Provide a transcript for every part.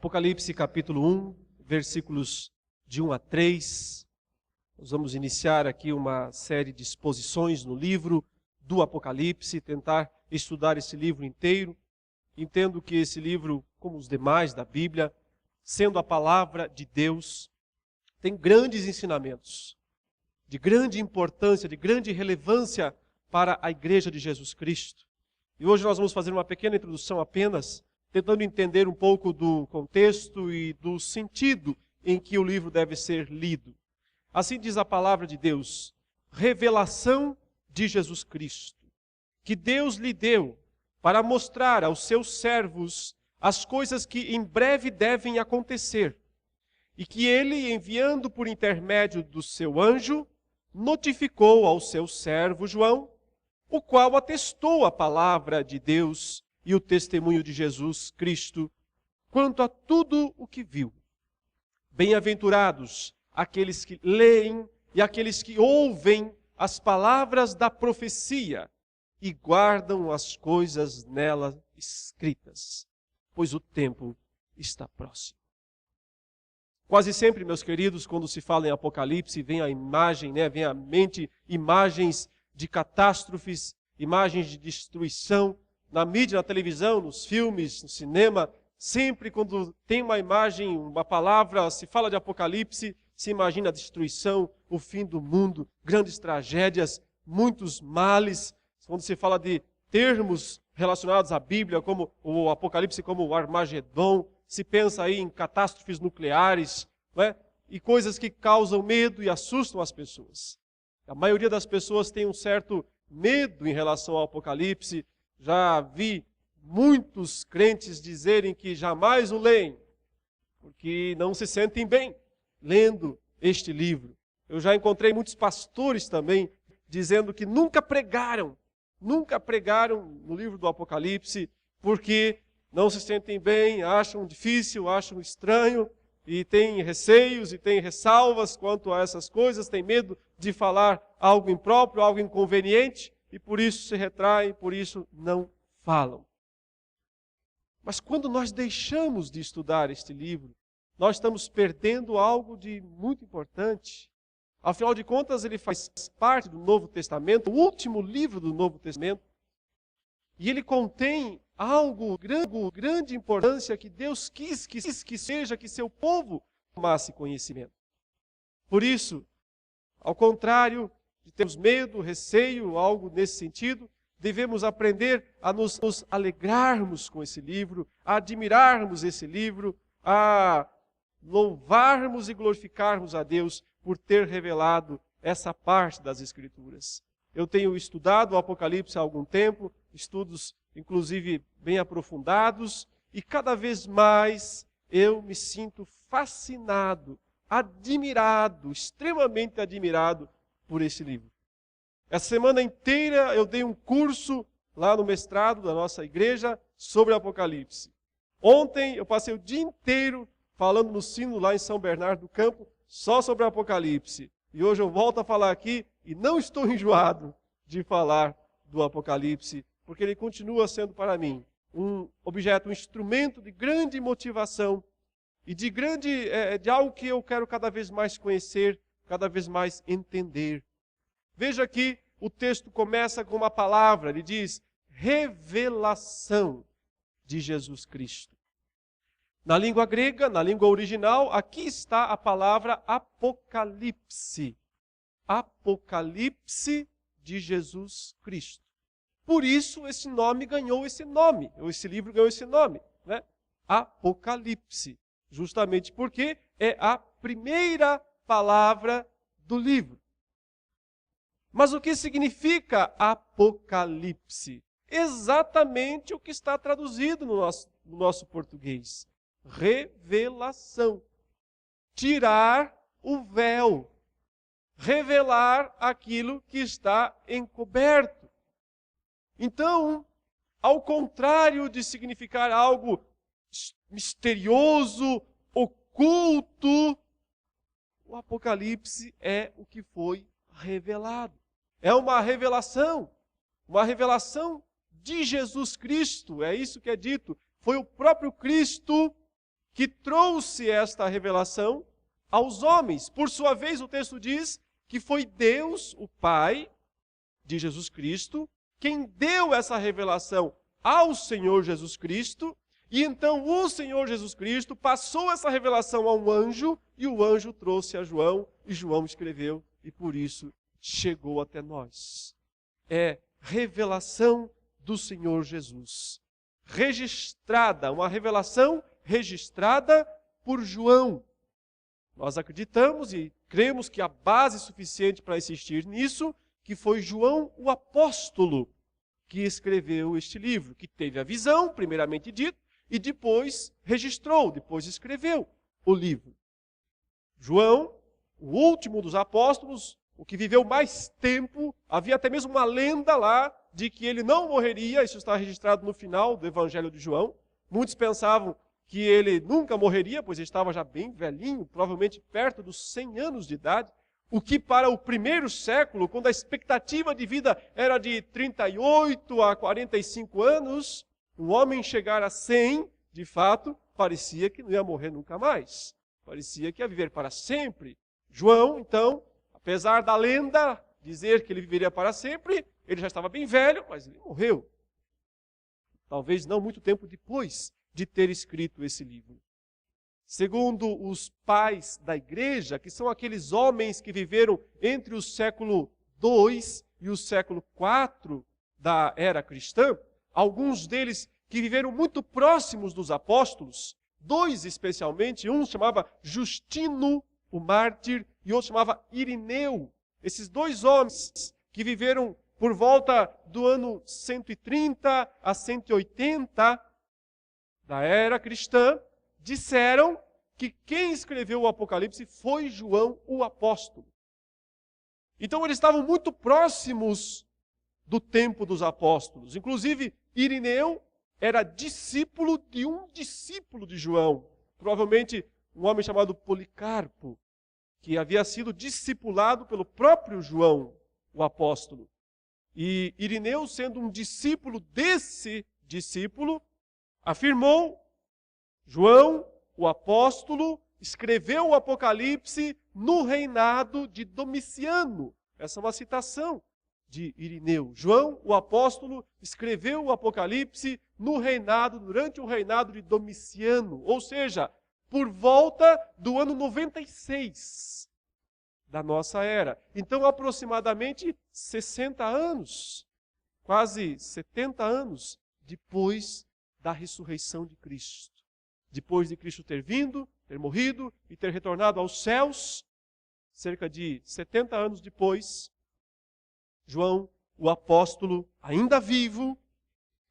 Apocalipse capítulo 1, versículos de 1 a 3. Nós vamos iniciar aqui uma série de exposições no livro do Apocalipse, tentar estudar esse livro inteiro. Entendo que esse livro, como os demais da Bíblia, sendo a palavra de Deus, tem grandes ensinamentos, de grande importância, de grande relevância para a Igreja de Jesus Cristo. E hoje nós vamos fazer uma pequena introdução apenas, tentando entender um pouco do contexto e do sentido em que o livro deve ser lido. Assim diz a palavra de Deus, revelação de Jesus Cristo, que Deus lhe deu para mostrar aos seus servos as coisas que em breve devem acontecer, e que ele, enviando por intermédio do seu anjo, notificou ao seu servo João, o qual atestou a palavra de Deus e o testemunho de Jesus Cristo quanto a tudo o que viu. Bem-aventurados aqueles que leem e aqueles que ouvem as palavras da profecia e guardam as coisas nela escritas, pois o tempo está próximo. Quase sempre, meus queridos, quando se fala em Apocalipse, vem a imagem, vem à mente imagens de catástrofes, imagens de destruição. Na mídia, na televisão, nos filmes, no cinema, sempre quando tem uma imagem, uma palavra, se fala de Apocalipse, se imagina a destruição, o fim do mundo, grandes tragédias, muitos males. Quando se fala de termos relacionados à Bíblia, como o Apocalipse, como o Armagedon, se pensa aí em catástrofes nucleares, não é? E coisas que causam medo e assustam as pessoas. A maioria das pessoas tem um certo medo em relação ao Apocalipse. Já vi muitos crentes dizerem que jamais o leem, porque não se sentem bem lendo este livro. Eu já encontrei muitos pastores também dizendo que nunca pregaram no livro do Apocalipse, porque não se sentem bem, acham difícil, acham estranho, e têm receios e têm ressalvas quanto a essas coisas, têm medo de falar algo impróprio, algo inconveniente, e por isso se retraem, por isso não falam. Mas quando nós deixamos de estudar este livro, nós estamos perdendo algo de muito importante. Afinal de contas, ele faz parte do Novo Testamento, o último livro do Novo Testamento, e ele contém algo de grande importância que Deus quis que seja, que seu povo tomasse conhecimento. Por isso, ao contrário de termos medo, receio, algo nesse sentido, devemos aprender a nos alegrarmos com esse livro, a admirarmos esse livro, a louvarmos e glorificarmos a Deus por ter revelado essa parte das Escrituras. Eu tenho estudado o Apocalipse há algum tempo, estudos inclusive bem aprofundados, e cada vez mais eu me sinto fascinado, admirado, extremamente admirado por esse livro. Essa semana inteira eu dei um curso lá no mestrado da nossa igreja sobre Apocalipse. Ontem eu passei o dia inteiro falando no sino lá em São Bernardo do Campo, só sobre Apocalipse. E hoje eu volto a falar aqui e não estou enjoado de falar do Apocalipse, porque ele continua sendo para mim um objeto, um instrumento de grande motivação e de algo que eu quero cada vez mais conhecer, cada vez mais entender. Veja que o texto começa com uma palavra, ele diz, revelação de Jesus Cristo. Na língua grega, na língua original, aqui está a palavra Apocalipse. Apocalipse de Jesus Cristo. Por isso esse nome ganhou esse nome, ou esse livro ganhou esse nome, né? Apocalipse. Justamente porque é a primeira palavra do livro. Mas o que significa Apocalipse? Exatamente o que está traduzido no nosso português. Revelação. Tirar o véu. Revelar aquilo que está encoberto. Então, ao contrário de significar algo misterioso, oculto, o Apocalipse é o que foi revelado. É uma revelação de Jesus Cristo, é isso que é dito. Foi o próprio Cristo que trouxe esta revelação aos homens. Por sua vez, o texto diz que foi Deus, o Pai de Jesus Cristo, quem deu essa revelação ao Senhor Jesus Cristo, e então o Senhor Jesus Cristo passou essa revelação a um anjo, e o anjo trouxe a João, e João escreveu, e por isso chegou até nós. É revelação do Senhor Jesus. Registrada, uma revelação registrada por João. Nós acreditamos e cremos que a base suficiente para insistir nisso, que foi João o apóstolo que escreveu este livro, que teve a visão, primeiramente dito, e depois registrou, depois escreveu o livro. João, o último dos apóstolos, o que viveu mais tempo, havia até mesmo uma lenda lá de que ele não morreria, isso está registrado no final do Evangelho de João. Muitos pensavam que ele nunca morreria, pois ele estava já bem velhinho, provavelmente perto dos 100 anos de idade, o que para o primeiro século, quando a expectativa de vida era de 38 a 45 anos, um homem chegar a 100, de fato, parecia que não ia morrer nunca mais. Parecia que ia viver para sempre. João, então, apesar da lenda dizer que ele viveria para sempre, ele já estava bem velho, mas ele morreu. Talvez não muito tempo depois de ter escrito esse livro. Segundo os pais da igreja, que são aqueles homens que viveram entre o século II e o século IV da era cristã, alguns deles que viveram muito próximos dos apóstolos, dois especialmente, um chamava Justino, o mártir, e outro chamava Irineu. Esses dois homens que viveram por volta do ano 130 a 180 da era cristã, disseram que quem escreveu o Apocalipse foi João o apóstolo. Então eles estavam muito próximos do tempo dos apóstolos. Inclusive, Irineu era discípulo de um discípulo de João, provavelmente um homem chamado Policarpo, que havia sido discipulado pelo próprio João, o apóstolo. E Irineu, sendo um discípulo desse discípulo, afirmou: João, o apóstolo, escreveu o Apocalipse no reinado de Domiciano. Essa é uma citação de Irineu. João, o apóstolo, escreveu o Apocalipse durante o reinado de Domiciano, ou seja, por volta do ano 96 da nossa era. Então, aproximadamente 60 anos, quase 70 anos depois da ressurreição de Cristo. Depois de Cristo ter vindo, ter morrido e ter retornado aos céus, cerca de 70 anos depois, João, o apóstolo, ainda vivo,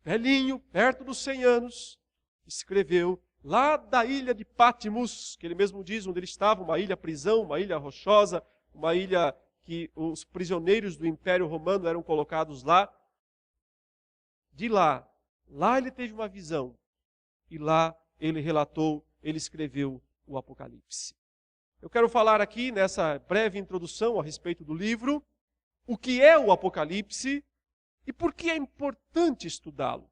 velhinho, perto dos 100 anos, escreveu lá da ilha de Patmos, que ele mesmo diz onde ele estava, uma ilha prisão, uma ilha rochosa, uma ilha que os prisioneiros do Império Romano eram colocados lá. De lá ele teve uma visão, e lá ele relatou, ele escreveu o Apocalipse. Eu quero falar aqui, nessa breve introdução a respeito do livro, o que é o Apocalipse e por que é importante estudá-lo.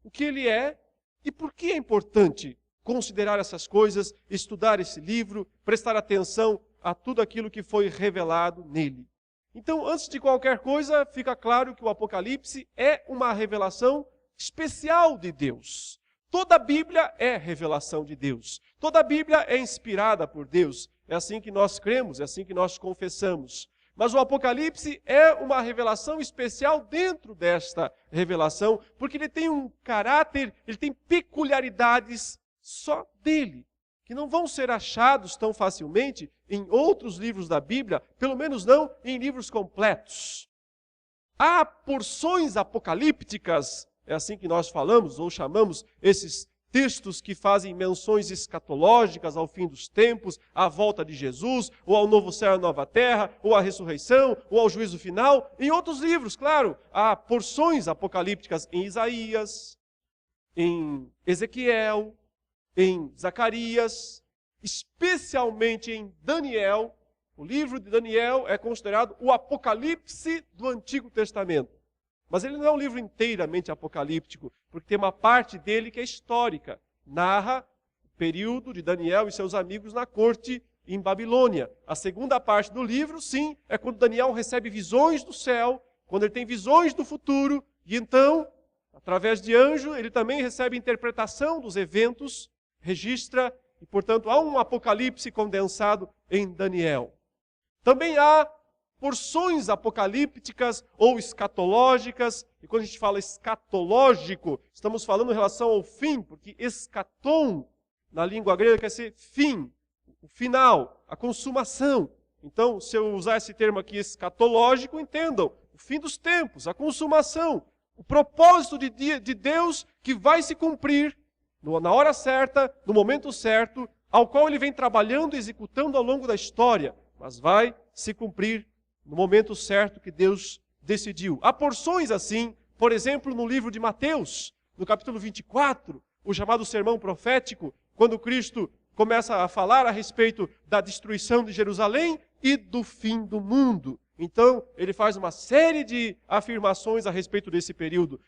O que ele é e por que é importante considerar essas coisas, estudar esse livro, prestar atenção a tudo aquilo que foi revelado nele. Então, antes de qualquer coisa, fica claro que o Apocalipse é uma revelação especial de Deus. Toda a Bíblia é revelação de Deus. Toda a Bíblia é inspirada por Deus. É assim que nós cremos, é assim que nós confessamos. Mas o Apocalipse é uma revelação especial dentro desta revelação, porque ele tem um caráter, ele tem peculiaridades só dele, que não vão ser achados tão facilmente em outros livros da Bíblia, pelo menos não em livros completos. Há porções apocalípticas, é assim que nós falamos ou chamamos esses textos que fazem menções escatológicas ao fim dos tempos, à volta de Jesus, ou ao novo céu e a nova terra, ou à ressurreição, ou ao juízo final. Em outros livros, claro, há porções apocalípticas em Isaías, em Ezequiel, em Zacarias, especialmente em Daniel. O livro de Daniel é considerado o Apocalipse do Antigo Testamento. Mas ele não é um livro inteiramente apocalíptico, porque tem uma parte dele que é histórica. Narra o período de Daniel e seus amigos na corte em Babilônia. A segunda parte do livro, sim, é quando Daniel recebe visões do céu, quando ele tem visões do futuro, e então, através de anjo, ele também recebe interpretação dos eventos, registra, e portanto há um apocalipse condensado em Daniel. Também há porções apocalípticas ou escatológicas, e quando a gente fala escatológico, estamos falando em relação ao fim, porque escatom, na língua grega, quer dizer fim, o final, a consumação. Então, se eu usar esse termo aqui escatológico, entendam, o fim dos tempos, a consumação, o propósito de Deus que vai se cumprir na hora certa, no momento certo, ao qual ele vem trabalhando e executando ao longo da história, mas vai se cumprir no momento certo que Deus decidiu. Há porções assim, por exemplo, no livro de Mateus, no capítulo 24, o chamado sermão profético, quando Cristo começa a falar a respeito da destruição de Jerusalém e do fim do mundo. Então, ele faz uma série de afirmações a respeito desse período,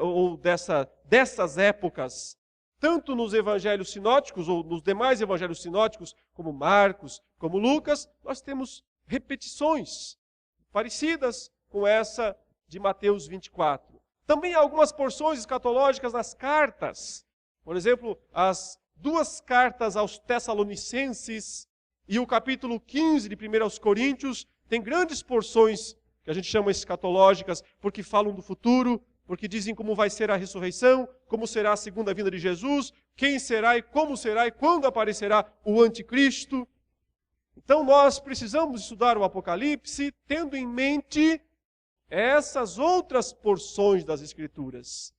ou dessas épocas, tanto nos evangelhos sinóticos, ou nos demais evangelhos sinóticos, como Marcos, como Lucas, nós temos repetições parecidas com essa de Mateus 24. Também há algumas porções escatológicas nas cartas. Por exemplo, as 2 cartas aos Tessalonicenses e o capítulo 15 de 1 aos Coríntios tem grandes porções que a gente chama escatológicas, porque falam do futuro, porque dizem como vai ser a ressurreição, como será a segunda vinda de Jesus, quem será e quando aparecerá o anticristo. Então nós precisamos estudar o Apocalipse tendo em mente essas outras porções das Escrituras.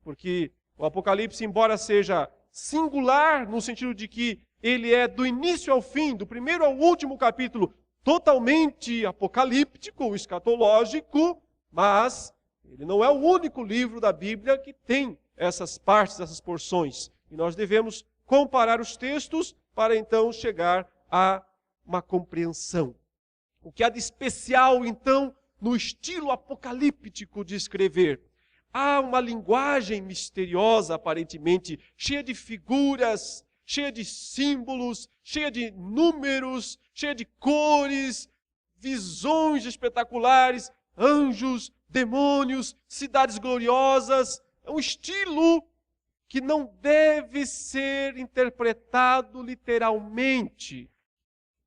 Porque o Apocalipse, embora seja singular no sentido de que ele é do início ao fim, do primeiro ao último capítulo, totalmente apocalíptico ou escatológico, mas ele não é o único livro da Bíblia que tem essas partes, essas porções. E nós devemos comparar os textos para então chegar a uma compreensão. O que há de especial, então, no estilo apocalíptico de escrever? Há uma linguagem misteriosa, aparentemente, cheia de figuras, cheia de símbolos, cheia de números, cheia de cores, visões espetaculares, anjos, demônios, cidades gloriosas. É um estilo que não deve ser interpretado literalmente,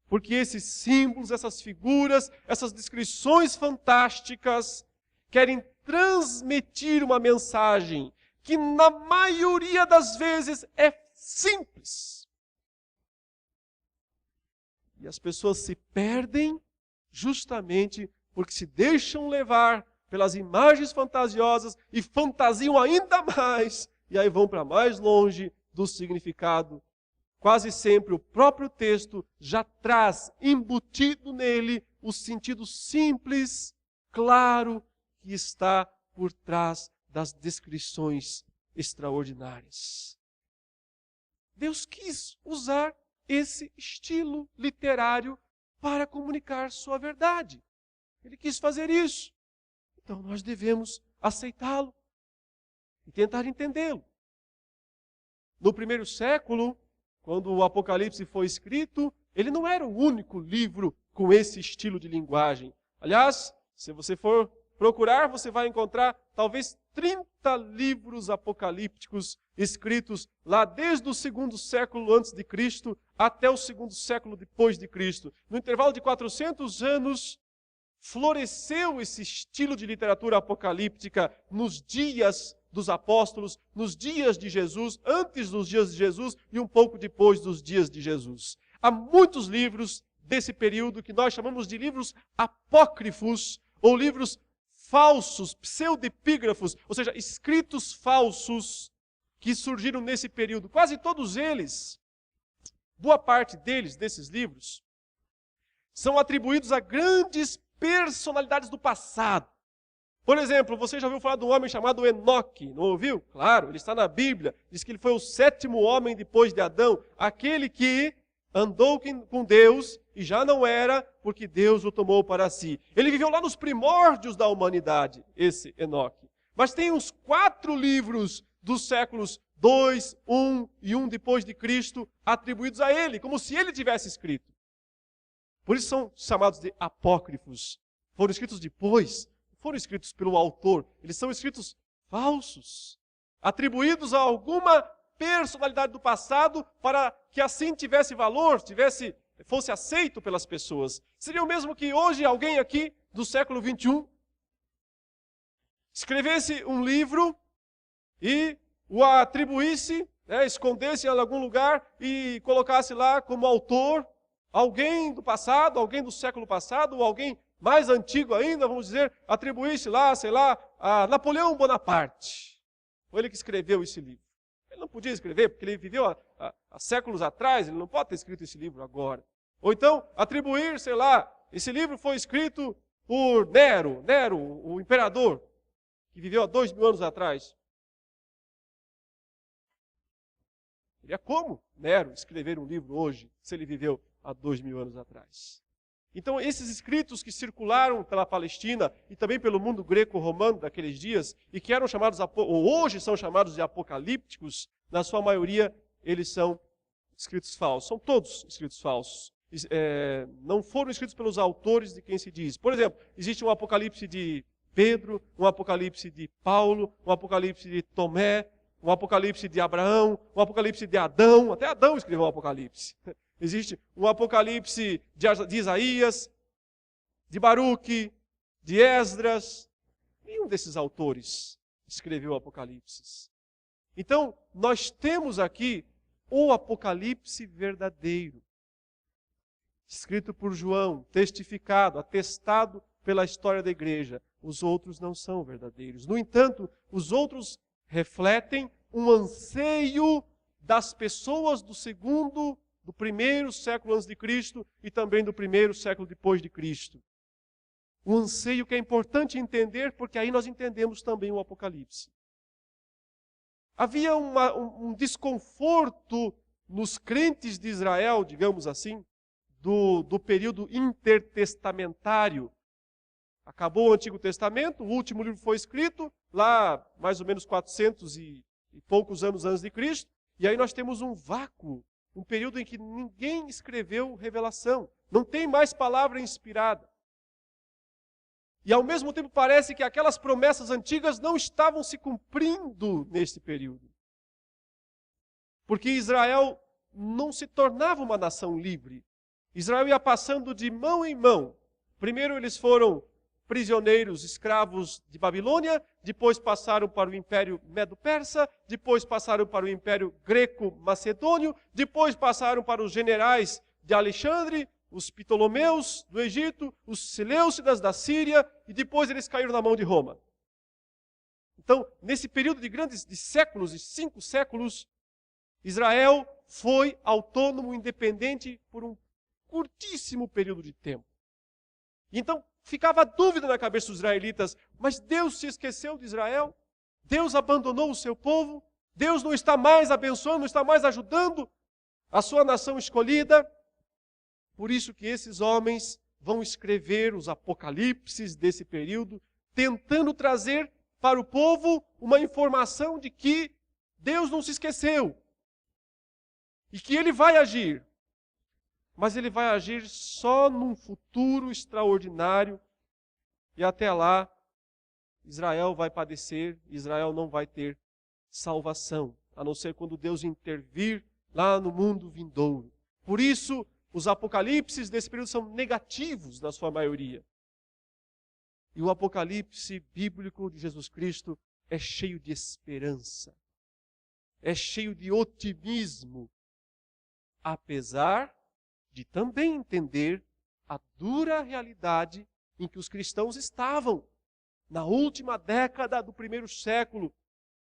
porque esses símbolos, essas figuras, essas descrições fantásticas querem transmitir uma mensagem que na maioria das vezes é simples. E as pessoas se perdem justamente porque se deixam levar pelas imagens fantasiosas e fantasiam ainda mais, e aí vão para mais longe do significado. Quase sempre o próprio texto já traz embutido nele o sentido simples, claro, que está por trás das descrições extraordinárias. Deus quis usar esse estilo literário para comunicar sua verdade. Ele quis fazer isso. Então nós devemos aceitá-lo e tentar entendê-lo. No primeiro século, quando o Apocalipse foi escrito, ele não era o único livro com esse estilo de linguagem. Aliás, se você for procurar, você vai encontrar talvez 30 livros apocalípticos escritos lá desde o 2º século antes de Cristo até o 2º século depois de Cristo. No intervalo de 400 anos, floresceu esse estilo de literatura apocalíptica nos dias dos apóstolos, nos dias de Jesus, antes dos dias de Jesus e um pouco depois dos dias de Jesus. Há muitos livros desse período que nós chamamos de livros apócrifos ou livros falsos, pseudepígrafos, ou seja, escritos falsos que surgiram nesse período. Quase todos eles, boa parte deles, desses livros, são atribuídos a grandes personalidades do passado. Por exemplo, você já ouviu falar de um homem chamado Enoque, não ouviu? Claro, ele está na Bíblia, diz que ele foi o 7º homem depois de Adão, aquele que andou com Deus e já não era, porque Deus o tomou para si. Ele viveu lá nos primórdios da humanidade, esse Enoque. Mas tem uns 4 livros dos séculos 2, 1 e 1 depois de Cristo atribuídos a ele, como se ele tivesse escrito. Por isso são chamados de apócrifos. Foram escritos depois, foram escritos pelo autor. Eles são escritos falsos, atribuídos a alguma personalidade do passado para que assim tivesse valor, fosse aceito pelas pessoas. Seria o mesmo que hoje alguém aqui do século 21 escrevesse um livro e o atribuísse, escondesse em algum lugar e colocasse lá como autor alguém do passado, alguém do século passado, ou alguém mais antigo ainda, vamos dizer, atribuísse lá, sei lá, a Napoleão Bonaparte. Foi ele que escreveu esse livro. Ele não podia escrever, porque ele viveu há séculos atrás, ele não pode ter escrito esse livro agora. Ou então, atribuir, sei lá, esse livro foi escrito por Nero, o imperador, que viveu há 2000 anos atrás. Seria como Nero escrever um livro hoje, se ele viveu há 2000 anos atrás? Então, esses escritos que circularam pela Palestina e também pelo mundo greco-romano daqueles dias, e que eram chamados, ou hoje são chamados de apocalípticos, na sua maioria, eles são escritos falsos. São todos escritos falsos. Não foram escritos pelos autores de quem se diz. Por exemplo, existe um apocalipse de Pedro, um apocalipse de Paulo, um apocalipse de Tomé, um apocalipse de Abraão, um apocalipse de Adão. Até Adão escreveu um apocalipse. Existe um apocalipse de Isaías, de Baruque, de Esdras. Nenhum desses autores escreveu Apocalipse. Então, nós temos aqui o Apocalipse verdadeiro, escrito por João, testificado, atestado pela história da igreja. Os outros não são verdadeiros. No entanto, os outros refletem um anseio das pessoas do primeiro século antes de Cristo e também do primeiro século depois de Cristo. Um anseio que é importante entender, porque aí nós entendemos também o Apocalipse. Havia um desconforto nos crentes de Israel, digamos assim, do período intertestamentário. Acabou o Antigo Testamento, o último livro foi escrito lá mais ou menos 400 e poucos anos antes de Cristo, e aí nós temos um vácuo, um período em que ninguém escreveu revelação. Não tem mais palavra inspirada. E ao mesmo tempo parece que aquelas promessas antigas não estavam se cumprindo neste período. Porque Israel não se tornava uma nação livre. Israel ia passando de mão em mão. Primeiro eles foram prisioneiros, escravos de Babilônia, depois passaram para o Império Medo-Persa, depois passaram para o Império Greco-Macedônio, depois passaram para os generais de Alexandre, os Ptolomeus do Egito, os Seleucidas da Síria, e depois eles caíram na mão de Roma. Então, nesse período de séculos, de 5 séculos, Israel foi autônomo, independente por um curtíssimo período de tempo. Então, ficava a dúvida na cabeça dos israelitas, mas Deus se esqueceu de Israel? Deus abandonou o seu povo? Deus não está mais abençoando, não está mais ajudando a sua nação escolhida? Por isso que esses homens vão escrever os apocalipses desse período, tentando trazer para o povo uma informação de que Deus não se esqueceu e que Ele vai agir. Mas Ele vai agir só num futuro extraordinário e até lá Israel vai padecer, Israel não vai ter salvação, a não ser quando Deus intervir lá no mundo vindouro. Por isso, os apocalipses desse período são negativos na sua maioria. E o apocalipse bíblico de Jesus Cristo é cheio de esperança, é cheio de otimismo, apesar de também entender a dura realidade em que os cristãos estavam na última década do primeiro século,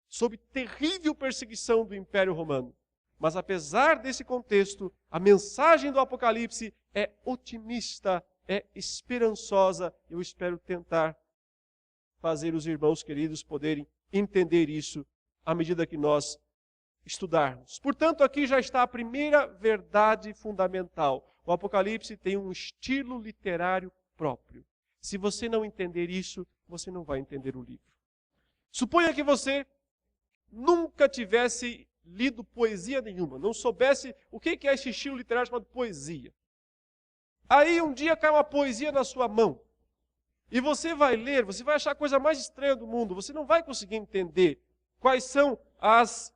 sob terrível perseguição do Império Romano. Mas apesar desse contexto, a mensagem do Apocalipse é otimista, é esperançosa. Eu espero tentar fazer os irmãos queridos poderem entender isso à medida que nós estudarmos. Portanto, aqui já está a primeira verdade fundamental. O Apocalipse tem um estilo literário próprio. Se você não entender isso, você não vai entender o livro. Suponha que você nunca tivesse lido poesia nenhuma, não soubesse o que é esse estilo literário chamado poesia. Aí um dia cai uma poesia na sua mão. E você vai ler, você vai achar a coisa mais estranha do mundo. Você não vai conseguir entender quais são as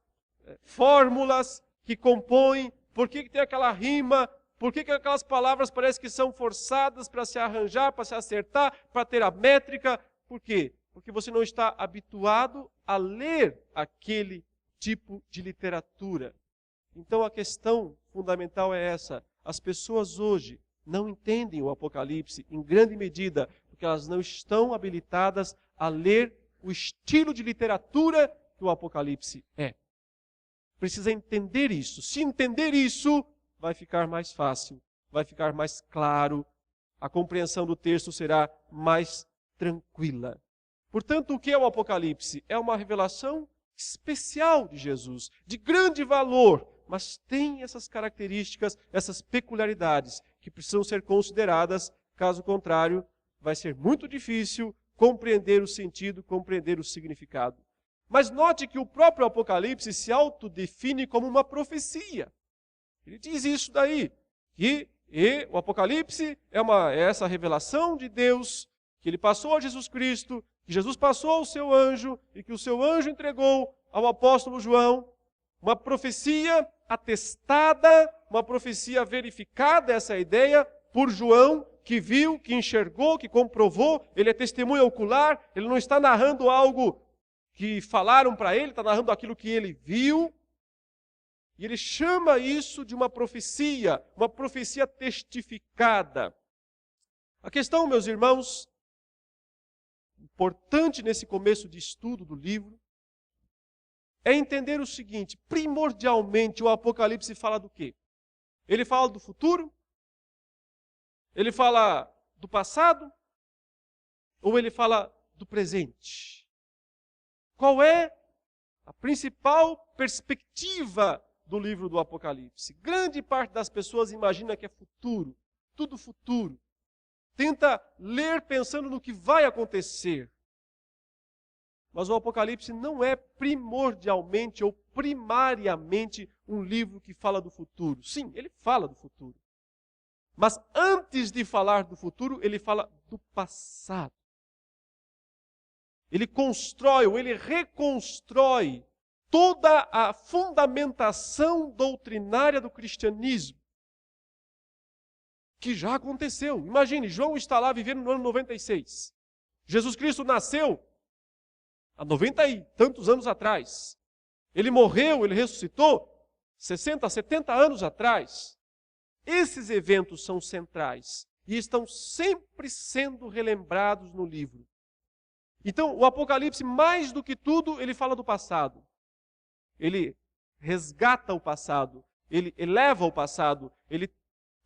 fórmulas que compõem, por que tem aquela rima, por que aquelas palavras parecem que são forçadas para se arranjar, para se acertar, para ter a métrica. Por quê? Porque você não está habituado a ler aquele tipo de literatura. Então a questão fundamental é essa. As pessoas hoje não entendem o Apocalipse em grande medida porque elas não estão habilitadas a ler o estilo de literatura que o Apocalipse é. Precisa entender isso. Se entender isso, vai ficar mais fácil, vai ficar mais claro, a compreensão do texto será mais tranquila. Portanto, o que é o Apocalipse? É uma revelação especial de Jesus, de grande valor, mas tem essas características, essas peculiaridades que precisam ser consideradas, caso contrário, vai ser muito difícil compreender o sentido, compreender o significado. Mas note que o próprio Apocalipse se autodefine como uma profecia. Ele diz isso daí, que o Apocalipse é essa revelação de Deus, que ele passou a Jesus Cristo, que Jesus passou ao seu anjo e que o seu anjo entregou ao apóstolo João, uma profecia atestada, uma profecia verificada, essa ideia, por João, que viu, que enxergou, que comprovou, ele é testemunha ocular, ele não está narrando algo que falaram para ele, está narrando aquilo que ele viu. E ele chama isso de uma profecia testificada. A questão, meus irmãos, importante nesse começo de estudo do livro, é entender o seguinte: primordialmente o Apocalipse fala do quê? Ele fala do futuro? Ele fala do passado? Ou ele fala do presente? Qual é a principal perspectiva do livro do Apocalipse? Grande parte das pessoas imagina que é futuro, tudo futuro. Tenta ler pensando no que vai acontecer. Mas o Apocalipse não é primordialmente ou primariamente um livro que fala do futuro. Sim, ele fala do futuro. Mas antes de falar do futuro, ele fala do passado. Ele constrói ou ele reconstrói toda a fundamentação doutrinária do cristianismo, que já aconteceu. Imagine, João está lá vivendo no ano 96. Jesus Cristo nasceu há 90 e tantos anos atrás. Ele morreu, ele ressuscitou 60, 70 anos atrás. Esses eventos são centrais e estão sempre sendo relembrados no livro. Então, o Apocalipse, mais do que tudo, ele fala do passado. Ele resgata o passado, ele eleva o passado, ele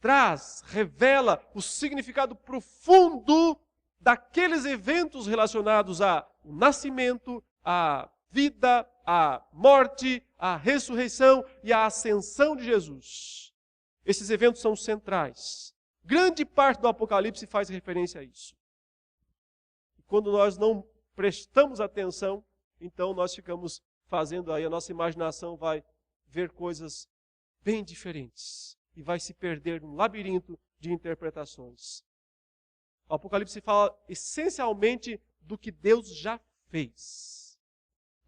traz, revela o significado profundo daqueles eventos relacionados ao nascimento, à vida, à morte, à ressurreição e à ascensão de Jesus. Esses eventos são centrais. Grande parte do Apocalipse faz referência a isso. E quando nós não prestamos atenção, então nós ficamos fazendo aí, a nossa imaginação vai ver coisas bem diferentes e vai se perder num labirinto de interpretações. O Apocalipse fala essencialmente do que Deus já fez,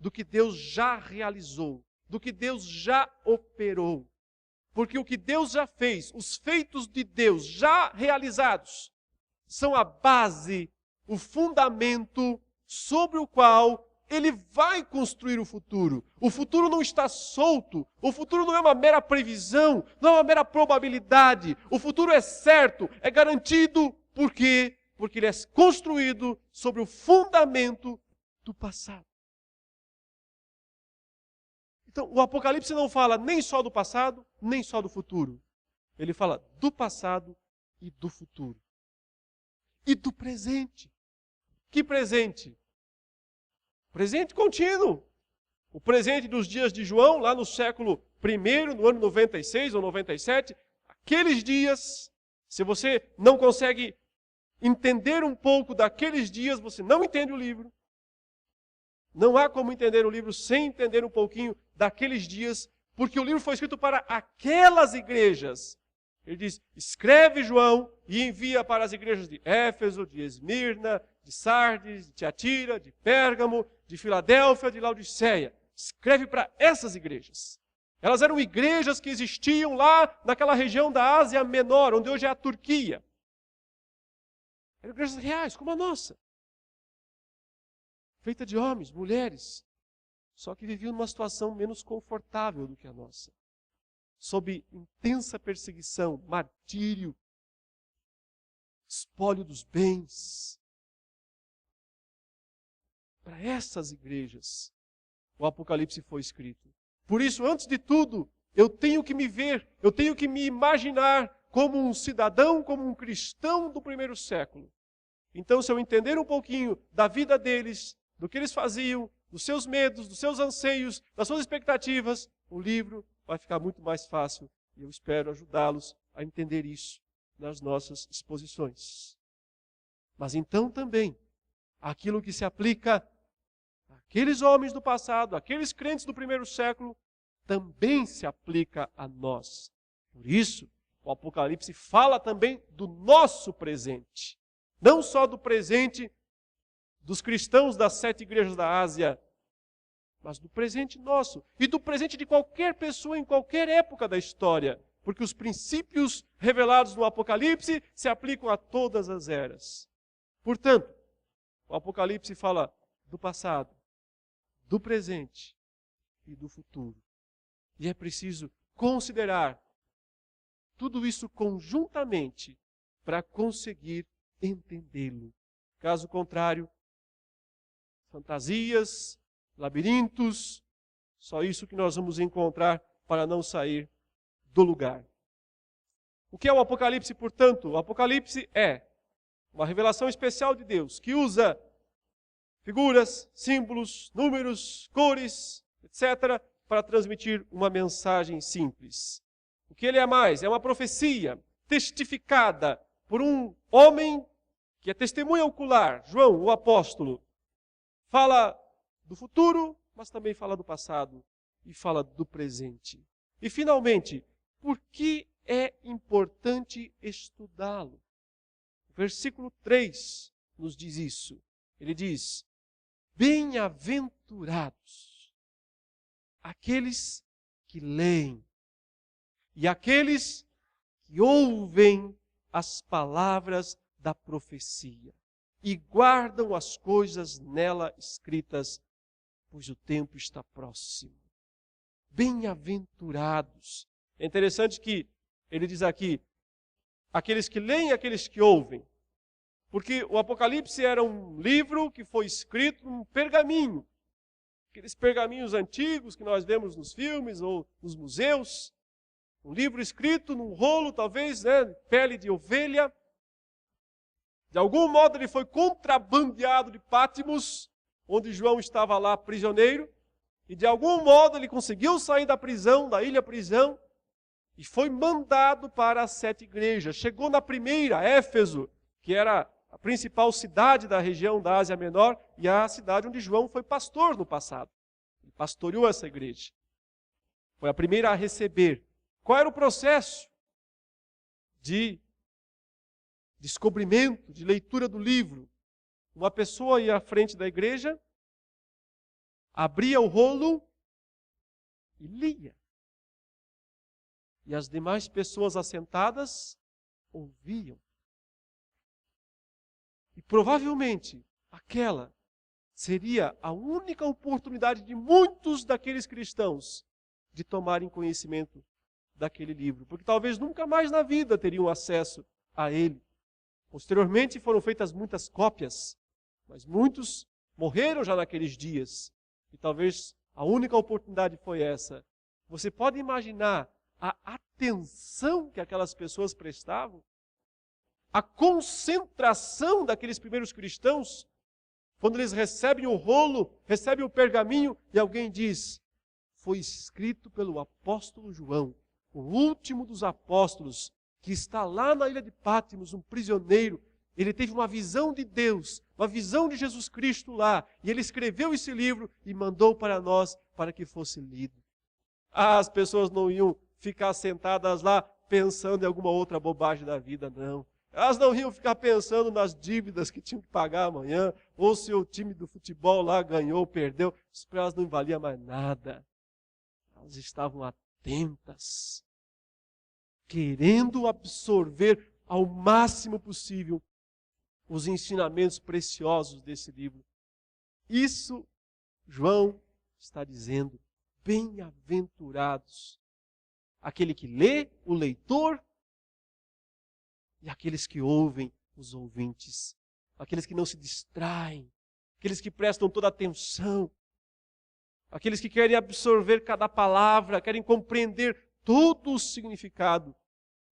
do que Deus já realizou, do que Deus já operou. Porque o que Deus já fez, os feitos de Deus já realizados, são a base, o fundamento sobre o qual Ele vai construir o futuro. O futuro não está solto, o futuro não é uma mera previsão, não é uma mera probabilidade. O futuro é certo, é garantido. Por quê? Porque ele é construído sobre o fundamento do passado. Então, o Apocalipse não fala nem só do passado, nem só do futuro. Ele fala do passado e do futuro. E do presente. Que presente? Presente contínuo. O presente dos dias de João, lá no século I, no ano 96 ou 97, aqueles dias, se você não consegue entender um pouco daqueles dias, você não entende o livro. Não há como entender o livro sem entender um pouquinho daqueles dias, porque o livro foi escrito para aquelas igrejas. Ele diz, escreve João e envia para as igrejas de Éfeso, de Esmirna, de Sardes, de Tiatira, de Pérgamo, de Filadélfia, de Laodiceia. Escreve para essas igrejas. Elas eram igrejas que existiam lá naquela região da Ásia Menor, onde hoje é a Turquia. Eram igrejas reais, como a nossa. Feita de homens, mulheres, só que viviam numa situação menos confortável do que a nossa. Sob intensa perseguição, martírio, espólio dos bens. Para essas igrejas, o Apocalipse foi escrito. Por isso, antes de tudo, eu tenho que me ver, eu tenho que me imaginar como um cidadão, como um cristão do primeiro século. Então, se eu entender um pouquinho da vida deles, do que eles faziam, dos seus medos, dos seus anseios, das suas expectativas, o livro vai ficar muito mais fácil. E eu espero ajudá-los a entender isso nas nossas exposições. Mas então também, aquilo que se aplica àqueles homens do passado, àqueles crentes do primeiro século, também se aplica a nós. Por isso, o Apocalipse fala também do nosso presente. Não só do presente dos cristãos das 7 igrejas da Ásia, mas do presente nosso e do presente de qualquer pessoa em qualquer época da história, porque os princípios revelados no Apocalipse se aplicam a todas as eras. Portanto, o Apocalipse fala do passado, do presente e do futuro. E é preciso considerar tudo isso conjuntamente para conseguir entendê-lo. Caso contrário, fantasias, labirintos, só isso que nós vamos encontrar para não sair do lugar. O que é o Apocalipse, portanto? O Apocalipse é uma revelação especial de Deus, que usa figuras, símbolos, números, cores, etc., para transmitir uma mensagem simples. O que ele é mais? É uma profecia testificada por um homem que é testemunha ocular, João, o apóstolo. Fala do futuro, mas também fala do passado e fala do presente. E finalmente, por que é importante estudá-lo? Versículo 3 nos diz isso. Ele diz, bem-aventurados aqueles que leem e aqueles que ouvem as palavras da profecia e guardam as coisas nela escritas, pois o tempo está próximo. Bem-aventurados. É interessante que ele diz aqui, aqueles que leem e aqueles que ouvem. Porque o Apocalipse era um livro que foi escrito num pergaminho. Aqueles pergaminhos antigos que nós vemos nos filmes ou nos museus. Um livro escrito num rolo, talvez, pele de ovelha. De algum modo ele foi contrabandeado de Pátimos, onde João estava lá prisioneiro. E de algum modo ele conseguiu sair da prisão, da ilha-prisão, e foi mandado para as 7 igrejas. Chegou na primeira, Éfeso, que era a principal cidade da região da Ásia Menor e a cidade onde João foi pastor no passado. Ele pastoreou essa igreja. Foi a primeira a receber. Qual era o processo de descobrimento, de leitura do livro? Uma pessoa ia à frente da igreja, abria o rolo e lia. E as demais pessoas assentadas ouviam. E provavelmente aquela seria a única oportunidade de muitos daqueles cristãos de tomarem conhecimento daquele livro. Porque talvez nunca mais na vida teriam acesso a ele. Posteriormente foram feitas muitas cópias, mas muitos morreram já naqueles dias. E talvez a única oportunidade foi essa. Você pode imaginar a atenção que aquelas pessoas prestavam? A concentração daqueles primeiros cristãos, quando eles recebem o rolo, recebem o pergaminho, e alguém diz, foi escrito pelo apóstolo João, o último dos apóstolos, que está lá na ilha de Pátimos, um prisioneiro, Ele teve uma visão de Deus, uma visão de Jesus Cristo lá. E ele escreveu esse livro e mandou para nós para que fosse lido. As pessoas não iam ficar sentadas lá pensando em alguma outra bobagem da vida, não. Elas não iam ficar pensando nas dívidas que tinham que pagar amanhã, ou se o time do futebol lá ganhou ou perdeu. Isso para elas não valia mais nada. Elas estavam atentas, querendo absorver ao máximo possível os ensinamentos preciosos desse livro. Isso João está dizendo, bem-aventurados aquele que lê, o leitor, e aqueles que ouvem, os ouvintes, aqueles que não se distraem, aqueles que prestam toda atenção, aqueles que querem absorver cada palavra, querem compreender todo o significado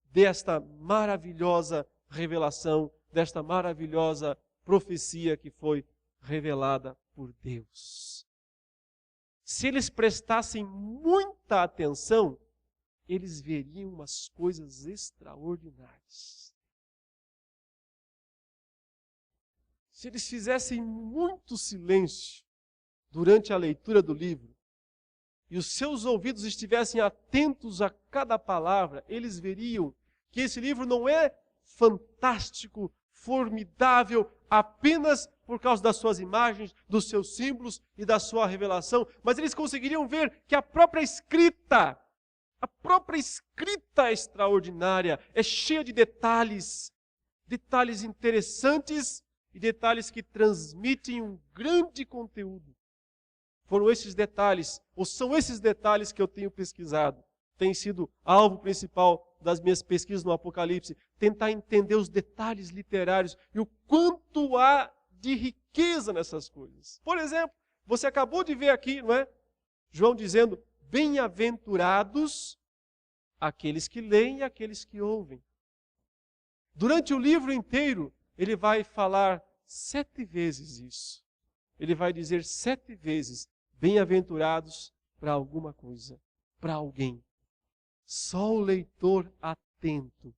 desta maravilhosa revelação, desta maravilhosa profecia que foi revelada por Deus. Se eles prestassem muita atenção, eles veriam umas coisas extraordinárias. Se eles fizessem muito silêncio durante a leitura do livro, e os seus ouvidos estivessem atentos a cada palavra, eles veriam que esse livro não é fantástico, formidável, apenas por causa das suas imagens, dos seus símbolos e da sua revelação, mas eles conseguiriam ver que a própria escrita é extraordinária, é cheia de detalhes, detalhes interessantes e detalhes que transmitem um grande conteúdo. Foram esses detalhes, ou são esses detalhes que eu tenho pesquisado. Tem sido alvo principal das minhas pesquisas no Apocalipse, tentar entender os detalhes literários e o quanto há de riqueza nessas coisas. Por exemplo, você acabou de ver aqui, não é? João dizendo, bem-aventurados aqueles que leem e aqueles que ouvem. Durante o livro inteiro, ele vai falar 7 vezes isso. Ele vai dizer 7 vezes, bem-aventurados para alguma coisa, para alguém. Só o leitor atento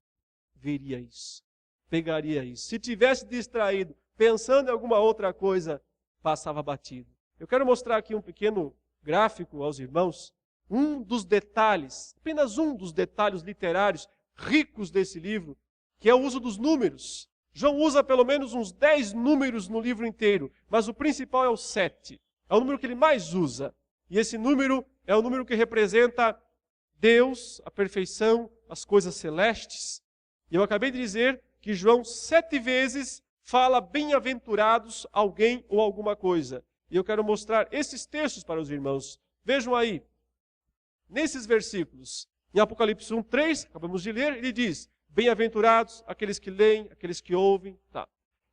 veria isso, pegaria isso. Se tivesse distraído, pensando em alguma outra coisa, passava batido. Eu quero mostrar aqui um pequeno gráfico aos irmãos, um dos detalhes, apenas um dos detalhes literários ricos desse livro, que é o uso dos números. João usa pelo menos uns 10 números no livro inteiro, mas o principal é o 7. É o número que ele mais usa. E esse número é o número que representa Deus, a perfeição, as coisas celestes. E eu acabei de dizer que João 7 vezes fala bem-aventurados alguém ou alguma coisa. E eu quero mostrar esses textos para os irmãos. Vejam aí, nesses versículos, em Apocalipse 1:3, acabamos de ler, ele diz, bem-aventurados aqueles que leem, aqueles que ouvem. Tá.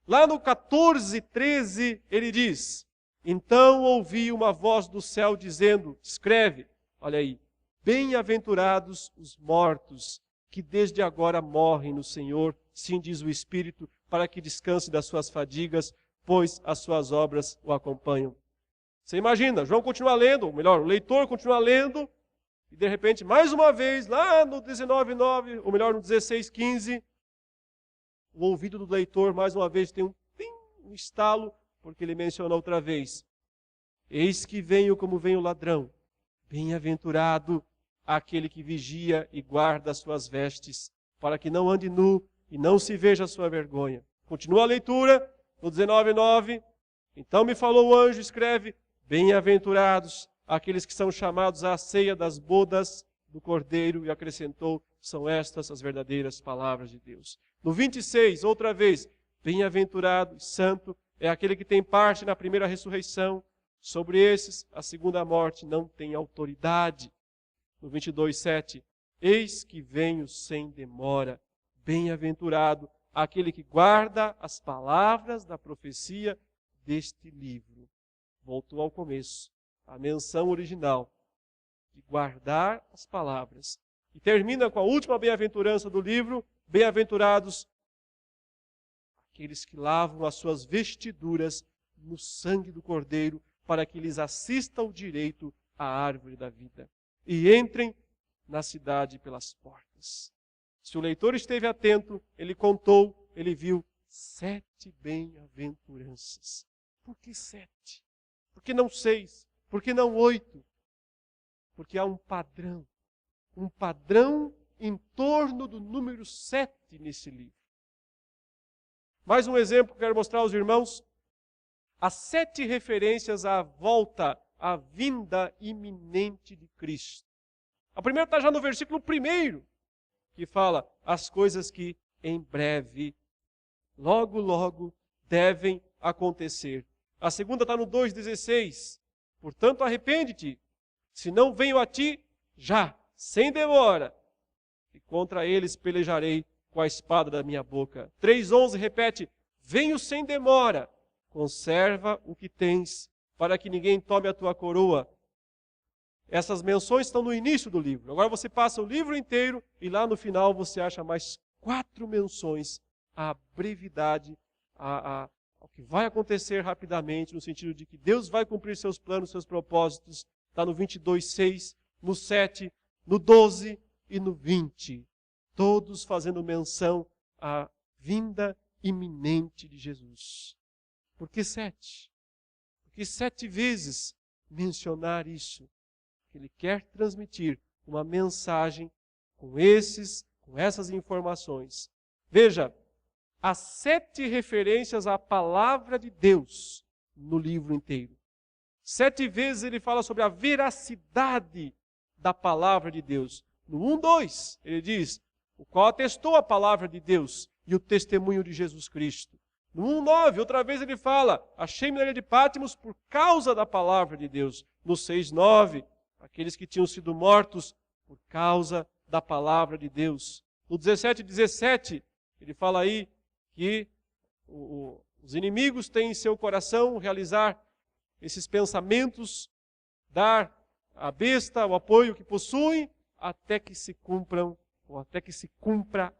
Lá no 14:13, ele diz, então ouvi uma voz do céu dizendo, escreve, olha aí, bem-aventurados os mortos, que desde agora morrem no Senhor, sim diz o Espírito, para que descanse das suas fadigas, pois as suas obras o acompanham. Você imagina, João continua lendo, ou melhor, o leitor continua lendo, e de repente, mais uma vez, lá no 19:9, ou melhor, no 16:15, o ouvido do leitor, mais uma vez, tem um estalo, porque ele menciona outra vez. Eis que venho como vem o ladrão. Bem-aventurado aquele que vigia e guarda as suas vestes, para que não ande nu e não se veja a sua vergonha. Continua a leitura, no 19:9. Então me falou o anjo, escreve, bem-aventurados aqueles que são chamados à ceia das bodas do Cordeiro, e acrescentou, são estas as verdadeiras palavras de Deus. No 26, outra vez, bem-aventurado e santo é aquele que tem parte na primeira ressurreição. Sobre esses, a segunda morte não tem autoridade. No 22:7, eis que venho sem demora. Bem-aventurado aquele que guarda as palavras da profecia deste livro. Voltou ao começo, a menção original de guardar as palavras. E termina com a última bem-aventurança do livro, bem-aventurados aqueles que lavam as suas vestiduras no sangue do Cordeiro, para que lhes assista o direito à árvore da vida e entrem na cidade pelas portas. Se o leitor esteve atento, ele contou, ele viu 7 bem-aventuranças. Por que 7? Por que não 6? Por que não 8? Porque há um padrão em torno do número 7 nesse livro. Mais um exemplo que quero mostrar aos irmãos. As 7 referências à volta, à vinda iminente de Cristo. A primeira está já no versículo 1, que fala as coisas que em breve, logo, logo, devem acontecer. A segunda está no 2,16. Portanto, arrepende-te, se não venho a ti, já, sem demora, e contra eles pelejarei com a espada da minha boca. 3,11 repete, venho sem demora, conserva o que tens, para que ninguém tome a tua coroa. Essas menções estão no início do livro. Agora você passa o livro inteiro e lá no final você acha mais 4 menções à brevidade, ao que vai acontecer rapidamente, no sentido de que Deus vai cumprir seus planos, seus propósitos. Está no 22,6, no 7, no 12 e no 20. Todos fazendo menção à vinda iminente de Jesus. Por que 7? Porque 7 vezes mencionar isso. Ele quer transmitir uma mensagem com essas informações. Veja, há 7 referências à palavra de Deus no livro inteiro. 7 vezes ele fala sobre a veracidade da palavra de Deus. No 1:2, ele diz, o qual atestou a palavra de Deus e o testemunho de Jesus Cristo. No 1:9, outra vez ele fala, achei-me na ilha de Patmos por causa da palavra de Deus. No 6:9, aqueles que tinham sido mortos por causa da palavra de Deus. No 17:17, ele fala aí que os inimigos têm em seu coração realizar esses pensamentos, dar à besta o apoio que possuem, até que se cumpra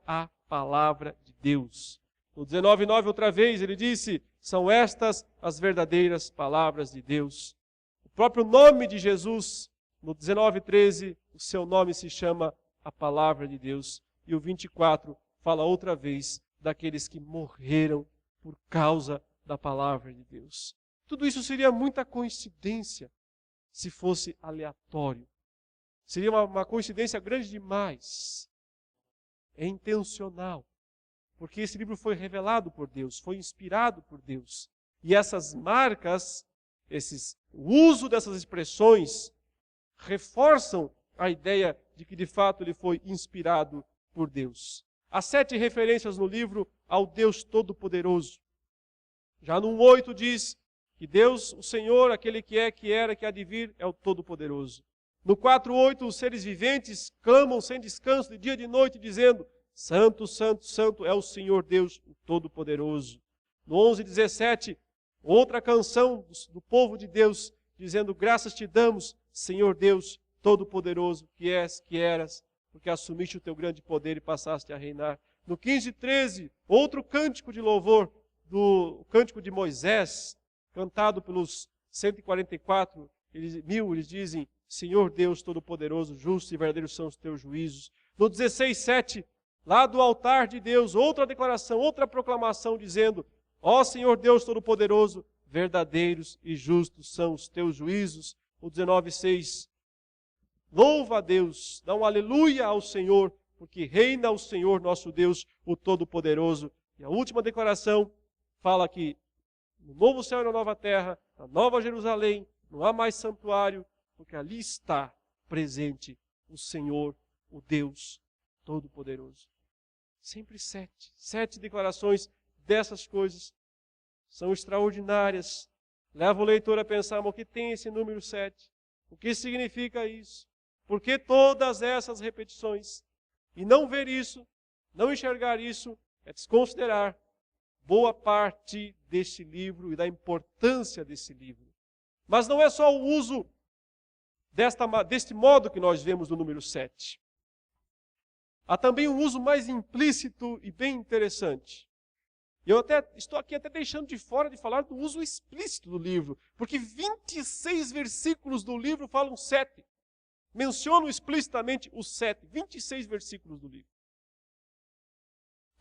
a palavra de Deus. No 19:9, outra vez, ele disse, são estas as verdadeiras palavras de Deus. O próprio nome de Jesus, no 19:13, o seu nome se chama a palavra de Deus. E o 24 fala outra vez daqueles que morreram por causa da palavra de Deus. Tudo isso seria muita coincidência se fosse aleatório. Seria uma coincidência grande demais. É intencional. Porque esse livro foi revelado por Deus, foi inspirado por Deus. E essas marcas, o uso dessas expressões, reforçam a ideia de que de fato ele foi inspirado por Deus. Há 7 referências no livro ao Deus Todo-Poderoso. Já no 1:8 diz que Deus, o Senhor, aquele que é, que era, que há de vir, é o Todo-Poderoso. No 4:8, os seres viventes clamam sem descanso de dia e de noite, dizendo, Santo, Santo, Santo é o Senhor Deus, o Todo-Poderoso. No 11:17, outra canção do povo de Deus, dizendo, graças te damos, Senhor Deus, Todo-Poderoso, que és, que eras, porque assumiste o teu grande poder e passaste a reinar. No 15:13, outro cântico de louvor, do cântico de Moisés, cantado pelos 144 mil, eles dizem, Senhor Deus Todo-Poderoso, justo e verdadeiro são os teus juízos. No 16:7, lá do altar de Deus, outra declaração, outra proclamação dizendo, ó Senhor Deus Todo-Poderoso, verdadeiros e justos são os teus juízos. O 19:6, louva a Deus, dá um aleluia ao Senhor, porque reina o Senhor nosso Deus, o Todo-Poderoso. E a última declaração fala que no novo céu e na nova terra, na nova Jerusalém, não há mais santuário, porque ali está presente o Senhor, o Deus Todo-Poderoso. Sempre 7 declarações dessas coisas são extraordinárias. Leva o leitor a pensar, mas o que tem esse número 7? O que significa isso? Por que todas essas repetições? E não ver isso, não enxergar isso, é desconsiderar boa parte deste livro e da importância desse livro. Mas não é só o uso deste modo que nós vemos no número 7. Há também um uso mais implícito e bem interessante. Eu estou aqui deixando de fora de falar do uso explícito do livro, porque 26 versículos do livro falam 7. Mencionam explicitamente os 7, 26 versículos do livro.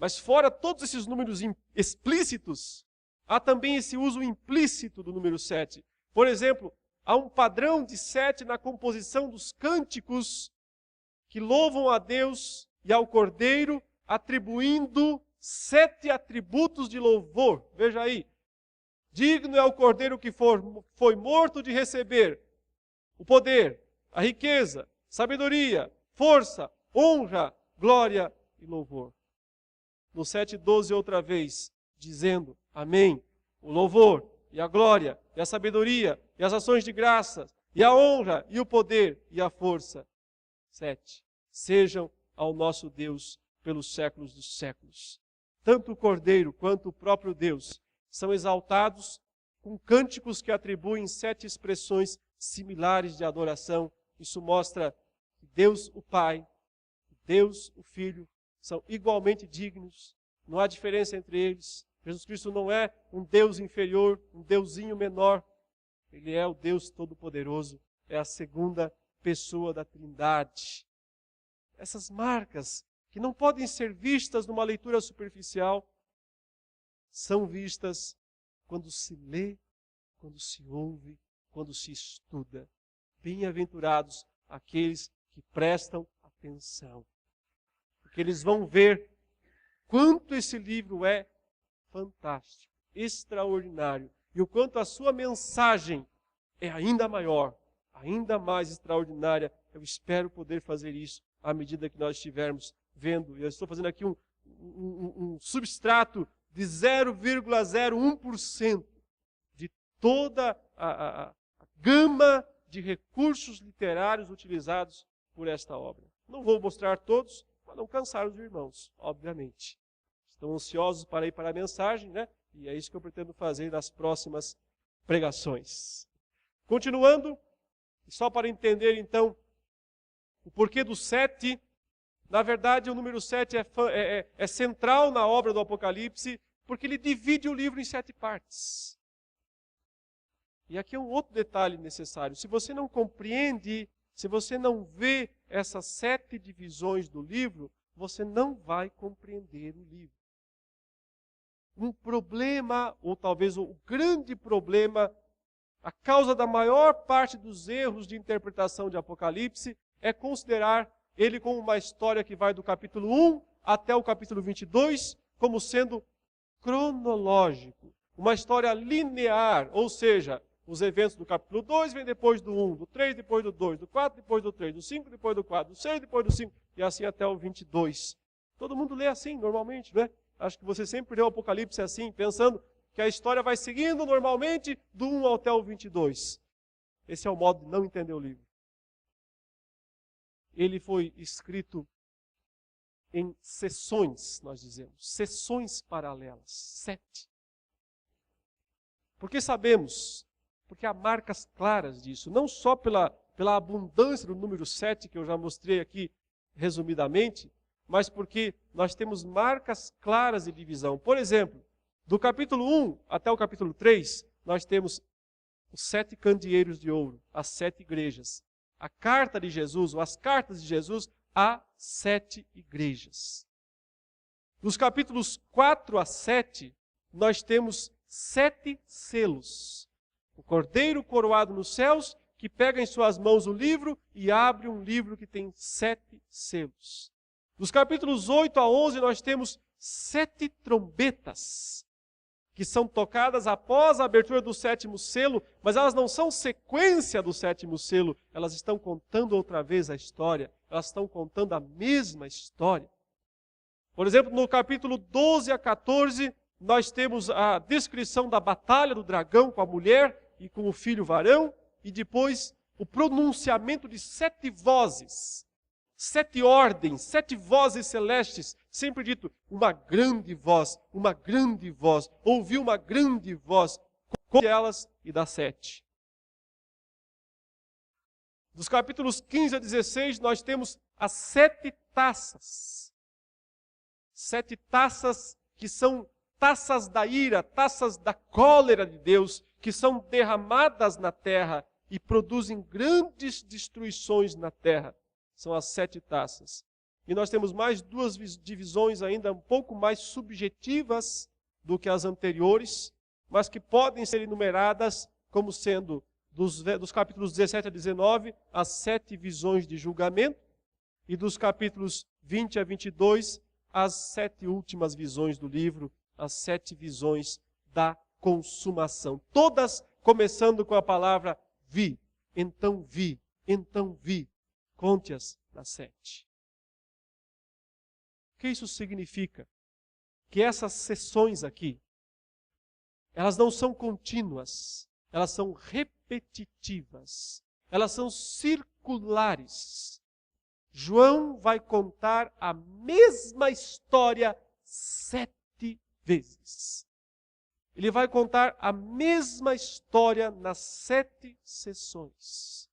Mas fora todos esses números explícitos, há também esse uso implícito do número 7. Por exemplo, há um padrão de 7 na composição dos cânticos que louvam a Deus e ao Cordeiro, atribuindo 7 atributos de louvor. Veja aí. Digno é o Cordeiro que foi morto de receber o poder, a riqueza, sabedoria, força, honra, glória e louvor. No 7:12 outra vez, dizendo, amém, o louvor e a glória e a sabedoria e as ações de graças e a honra e o poder e a força. 7. Sejam ao nosso Deus pelos séculos dos séculos. Tanto o Cordeiro quanto o próprio Deus são exaltados com cânticos que atribuem 7 expressões similares de adoração. Isso mostra que Deus o Pai, Deus o Filho, são igualmente dignos. Não há diferença entre eles. Jesus Cristo não é um Deus inferior, um deusinho menor. Ele é o Deus Todo-Poderoso. É a segunda pessoa da Trindade. Essas marcas, que não podem ser vistas numa leitura superficial, são vistas quando se lê, quando se ouve, quando se estuda. Bem-aventurados aqueles que prestam atenção. Porque eles vão ver quanto esse livro é fantástico, extraordinário, e o quanto a sua mensagem é ainda maior, ainda mais extraordinária. Eu espero poder fazer isso à medida que nós estivermos vendo. Eu estou fazendo aqui um substrato de 0,01% de toda a gama de recursos literários utilizados por esta obra. Não vou mostrar todos, para não cansar os irmãos, obviamente. Estão ansiosos para ir para a mensagem, né? E é isso que eu pretendo fazer nas próximas pregações. Continuando, só para entender então o porquê do 7, na verdade o número 7 é central na obra do Apocalipse, porque ele divide o livro em 7 partes. E aqui é um outro detalhe necessário. Se você não compreende, se você não vê essas 7 divisões do livro, você não vai compreender o livro. Um problema, ou talvez o grande problema, a causa da maior parte dos erros de interpretação de Apocalipse, é considerar ele como uma história que vai do capítulo 1 até o capítulo 22, como sendo cronológico. Uma história linear, ou seja, os eventos do capítulo 2 vêm depois do 1, do 3 depois do 2, do 4 depois do 3, do 5 depois do 4, do 6 depois do 5, e assim até o 22. Todo mundo lê assim, normalmente, não é? Acho que você sempre lê o Apocalipse assim, pensando que a história vai seguindo normalmente do 1 até o 22. Esse é o modo de não entender o livro. Ele foi escrito em sessões, nós dizemos, sessões paralelas, 7. Porque sabemos, porque há marcas claras disso, não só pela abundância do número 7, que eu já mostrei aqui resumidamente, mas porque nós temos marcas claras de divisão. Por exemplo, do capítulo 1 até o capítulo 3, nós temos os 7 candeeiros de ouro, as 7 igrejas. A carta de Jesus, ou as cartas de Jesus, há 7 igrejas. Dos capítulos 4 a 7, nós temos 7 selos. O Cordeiro coroado nos céus, que pega em suas mãos o livro e abre um livro que tem 7 selos. Dos capítulos 8 a 11, nós temos 7 trombetas, que são tocadas após a abertura do 7º selo, mas elas não são sequência do 7º selo, elas estão contando outra vez a história, elas estão contando a mesma história. Por exemplo, no capítulo 12 a 14, nós temos a descrição da batalha do dragão com a mulher e com o filho varão, e depois o pronunciamento de 7 vozes, 7 ordens, 7 vozes celestes, sempre dito, uma grande voz, ouvi uma grande voz, com elas e dá 7. Dos capítulos 15 a 16, nós temos as 7 taças. 7 taças que são taças da ira, taças da cólera de Deus, que são derramadas na terra e produzem grandes destruições na terra. São as 7 taças. E nós temos mais duas divisões ainda um pouco mais subjetivas do que as anteriores, mas que podem ser enumeradas como sendo, dos capítulos 17 a 19, as 7 visões de julgamento, e dos capítulos 20 a 22, as 7 últimas visões do livro, as 7 visões da consumação. Todas começando com a palavra vi, então vi, então vi. Conte-as nas 7. O que isso significa? Que essas sessões aqui, elas não são contínuas, elas são repetitivas, elas são circulares. João vai contar a mesma história 7 vezes. Ele vai contar a mesma história nas 7 sessões.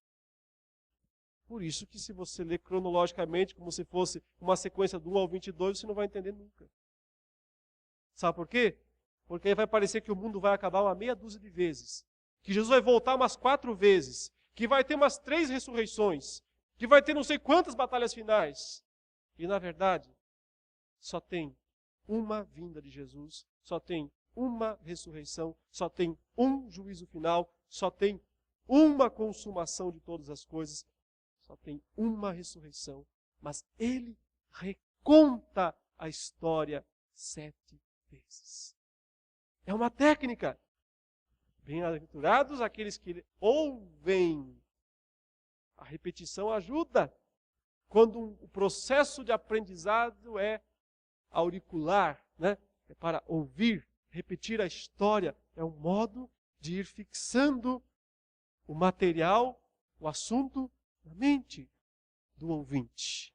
Por isso que se você ler cronologicamente, como se fosse uma sequência do 1 ao 22, você não vai entender nunca. Sabe por quê? Porque aí vai parecer que o mundo vai acabar uma meia dúzia de vezes. Que Jesus vai voltar umas 4 vezes. Que vai ter umas 3 ressurreições. Que vai ter não sei quantas batalhas finais. E na verdade, só tem uma vinda de Jesus, só tem uma ressurreição, só tem um juízo final, só tem uma consumação de todas as coisas, só tem uma ressurreição. Mas ele reconta a história 7 vezes. É uma técnica. Bem-aventurados aqueles que ouvem. A repetição ajuda. Quando o processo de aprendizado é auricular, né? É para ouvir, repetir a história. É um modo de ir fixando o material, o assunto na mente do ouvinte.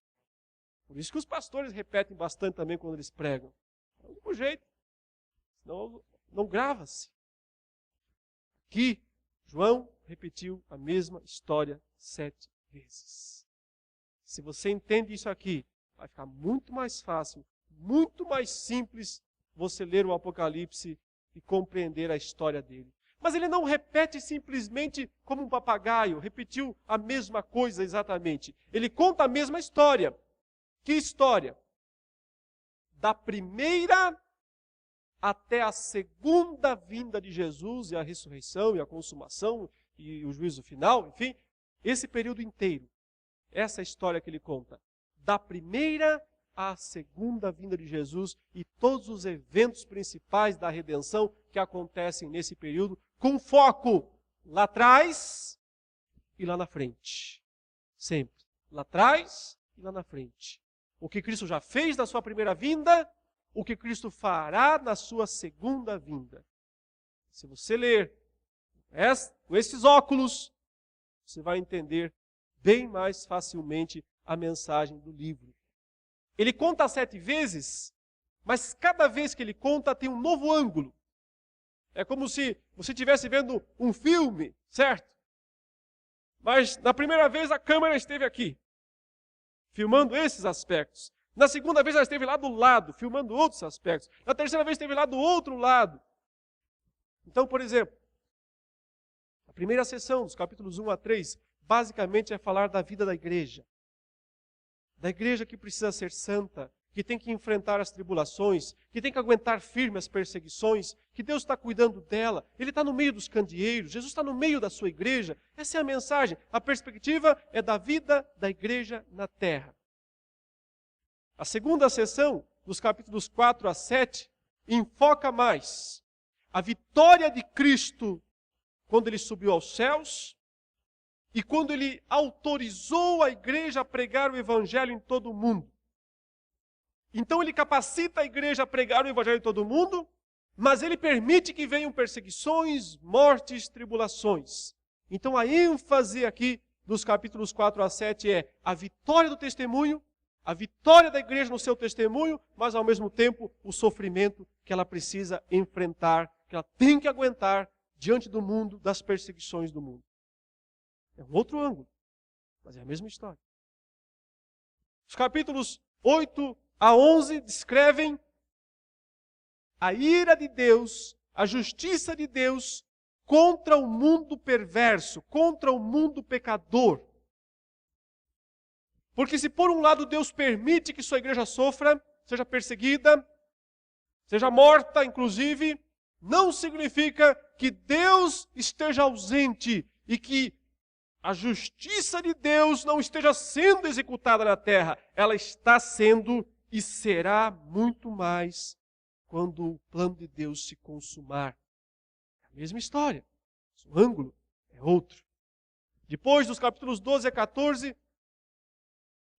Por isso que os pastores repetem bastante também quando eles pregam. É o único jeito. Senão não grava-se. Aqui, João repetiu a mesma história 7 vezes. Se você entende isso aqui, vai ficar muito mais fácil, muito mais simples você ler o Apocalipse e compreender a história dele. Mas ele não repete simplesmente como um papagaio, repetiu a mesma coisa exatamente. Ele conta a mesma história. Que história? Da primeira até a segunda vinda de Jesus e a ressurreição e a consumação e o juízo final, enfim, esse período inteiro. Essa é a história que ele conta. Da primeira à segunda vinda de Jesus e todos os eventos principais da redenção que acontecem nesse período, com foco lá atrás e lá na frente. Sempre. Lá atrás e lá na frente. O que Cristo já fez na sua primeira vinda, o que Cristo fará na sua segunda vinda. Se você ler com esses óculos, você vai entender bem mais facilmente a mensagem do livro. Ele conta 7 vezes, mas cada vez que ele conta tem um novo ângulo. É como se você estivesse vendo um filme, certo? Mas na primeira vez a câmera esteve aqui, filmando esses aspectos. Na segunda vez ela esteve lá do lado, filmando outros aspectos. Na terceira vez esteve lá do outro lado. Então, por exemplo, a primeira sessão, dos capítulos 1 a 3, basicamente é falar da vida da igreja. Da igreja que precisa ser santa, que tem que enfrentar as tribulações, que tem que aguentar firme as perseguições, que Deus está cuidando dela. Ele está no meio dos candeeiros, Jesus está no meio da sua igreja. Essa é a mensagem. A perspectiva é da vida da igreja na terra. A segunda sessão, dos capítulos 4 a 7, enfoca mais a vitória de Cristo quando ele subiu aos céus e quando ele autorizou a igreja a pregar o evangelho em todo o mundo. Então ele capacita a igreja a pregar o evangelho em todo o mundo, mas ele permite que venham perseguições, mortes, tribulações. Então a ênfase aqui dos capítulos 4 a 7 é a vitória do testemunho, a vitória da igreja no seu testemunho, mas ao mesmo tempo o sofrimento que ela precisa enfrentar, que ela tem que aguentar diante do mundo, das perseguições do mundo. É um outro ângulo, mas é a mesma história. Os capítulos 8 a 11 descrevem a ira de Deus, a justiça de Deus contra o mundo perverso, contra o mundo pecador. Porque se por um lado Deus permite que sua igreja sofra, seja perseguida, seja morta, inclusive, não significa que Deus esteja ausente e que a justiça de Deus não esteja sendo executada na terra. Ela está sendo e será muito mais quando o plano de Deus se consumar. É a mesma história, mas o ângulo é outro. Depois dos capítulos 12 a 14,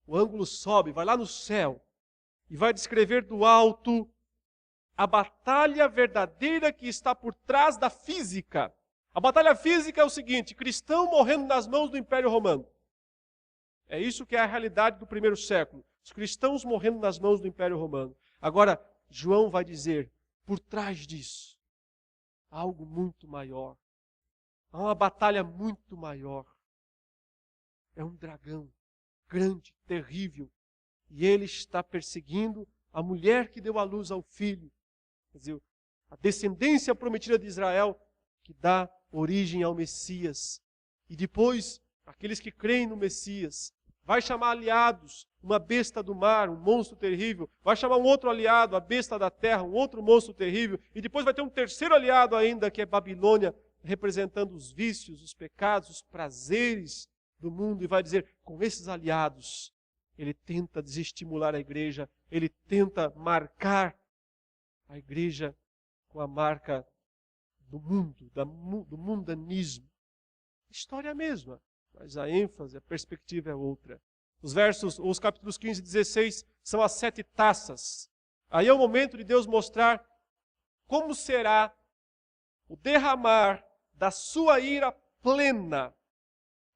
o ângulo sobe, vai lá no céu e vai descrever do alto a batalha verdadeira que está por trás da física. A batalha física é o seguinte: cristão morrendo nas mãos do Império Romano. É isso que é a realidade do primeiro século. Os cristãos morrendo nas mãos do Império Romano. Agora, João vai dizer, por trás disso, algo muito maior. Há uma batalha muito maior. É um dragão grande, terrível. E ele está perseguindo a mulher que deu à luz ao filho. Quer dizer, a descendência prometida de Israel, que dá origem ao Messias. E depois, aqueles que creem no Messias, vai chamar aliados, uma besta do mar, um monstro terrível. Vai chamar um outro aliado, a besta da terra, um outro monstro terrível. E depois vai ter um terceiro aliado ainda, que é Babilônia, representando os vícios, os pecados, os prazeres do mundo. E vai dizer, com esses aliados, ele tenta desestimular a igreja, ele tenta marcar a igreja com a marca do mundo, do mundanismo. A história é a mesma, mas a ênfase, a perspectiva é outra. Os capítulos 15 e 16 são as 7 taças. Aí é o momento de Deus mostrar como será o derramar da sua ira plena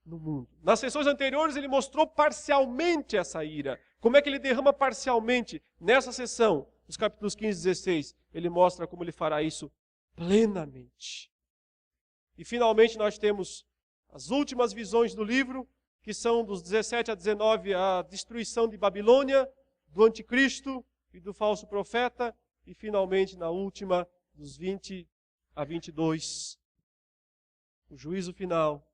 no mundo. Nas sessões anteriores ele mostrou parcialmente essa ira. Como é que ele derrama parcialmente? Nessa sessão, nos capítulos 15 e 16, ele mostra como ele fará isso plenamente. E finalmente nós temos as últimas visões do livro, que são dos 17 a 19, a destruição de Babilônia, do anticristo e do falso profeta, e finalmente na última, dos 20 a 22, o juízo final,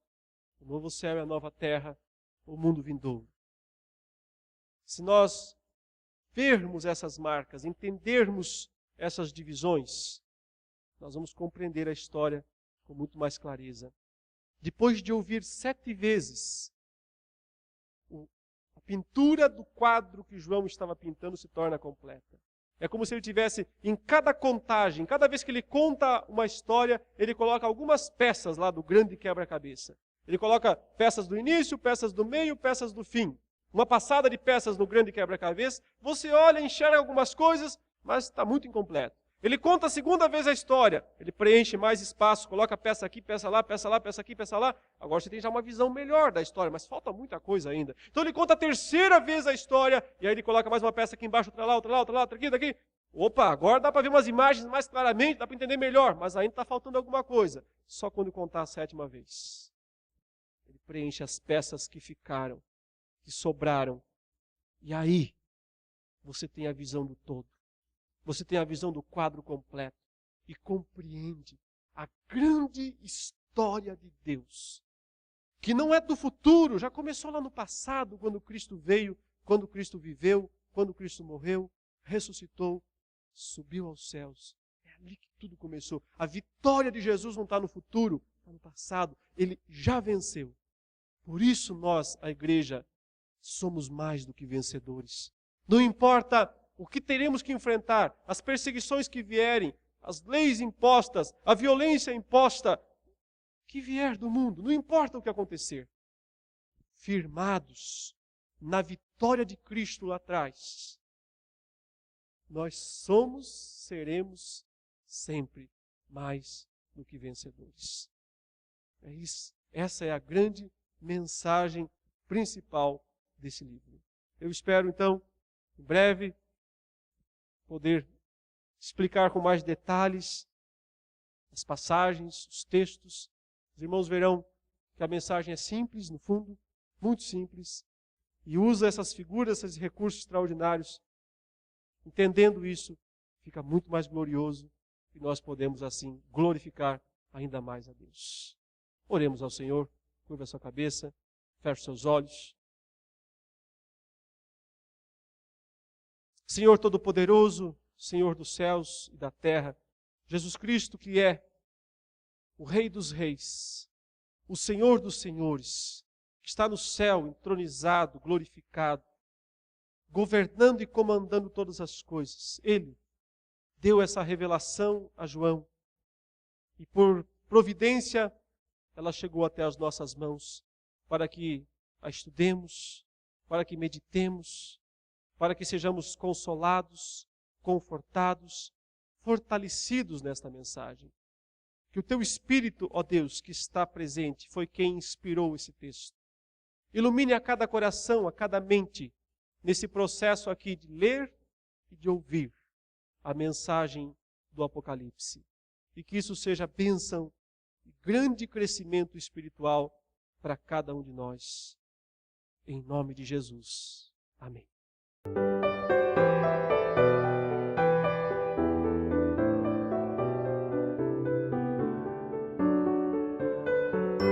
o novo céu e a nova terra, o mundo vindouro. Se nós vermos essas marcas, entendermos essas divisões, nós vamos compreender a história com muito mais clareza. Depois de ouvir 7 vezes, a pintura do quadro que João estava pintando se torna completa. É como se ele tivesse, em cada contagem, cada vez que ele conta uma história, ele coloca algumas peças lá do grande quebra-cabeça. Ele coloca peças do início, peças do meio, peças do fim. Uma passada de peças no grande quebra-cabeça, você olha, enxerga algumas coisas, mas está muito incompleto. Ele conta a segunda vez a história, ele preenche mais espaço, coloca peça aqui, peça lá, peça lá, peça aqui, peça lá. Agora você tem já uma visão melhor da história, mas falta muita coisa ainda. Então ele conta a terceira vez a história, e aí ele coloca mais uma peça aqui embaixo, outra lá, outra lá, outra lá, outra aqui, daqui. Opa, agora dá para ver umas imagens mais claramente, dá para entender melhor, mas ainda está faltando alguma coisa. Só quando contar a 7ª vez. Ele preenche as peças que ficaram, que sobraram. E aí, você tem a visão do todo. Você tem a visão do quadro completo e compreende a grande história de Deus, que não é do futuro, já começou lá no passado, quando Cristo veio, quando Cristo viveu, quando Cristo morreu, ressuscitou, subiu aos céus. É ali que tudo começou. A vitória de Jesus não está no futuro, está no passado. Ele já venceu. Por isso nós, a igreja, somos mais do que vencedores. Não importa o que teremos que enfrentar, as perseguições que vierem, as leis impostas, a violência imposta, que vier do mundo, não importa o que acontecer. Firmados na vitória de Cristo lá atrás, nós seremos sempre mais do que vencedores. É isso. Essa é a grande mensagem principal desse livro. Eu espero, então, em breve, poder explicar com mais detalhes as passagens, os textos. Os irmãos verão que a mensagem é simples, no fundo, muito simples, e usa essas figuras, esses recursos extraordinários. Entendendo isso, fica muito mais glorioso e nós podemos, assim, glorificar ainda mais a Deus. Oremos ao Senhor, curva a sua cabeça, feche seus olhos. Senhor Todo-Poderoso, Senhor dos céus e da terra, Jesus Cristo, que é o Rei dos Reis, o Senhor dos Senhores, que está no céu, entronizado, glorificado, governando e comandando todas as coisas. Ele deu essa revelação a João e por providência ela chegou até as nossas mãos para que a estudemos, para que meditemos, para que sejamos consolados, confortados, fortalecidos nesta mensagem. Que o Teu Espírito, ó Deus, que está presente, foi quem inspirou esse texto. Ilumine a cada coração, a cada mente, nesse processo aqui de ler e de ouvir a mensagem do Apocalipse. E que isso seja bênção e grande crescimento espiritual para cada um de nós. Em nome de Jesus. Amém.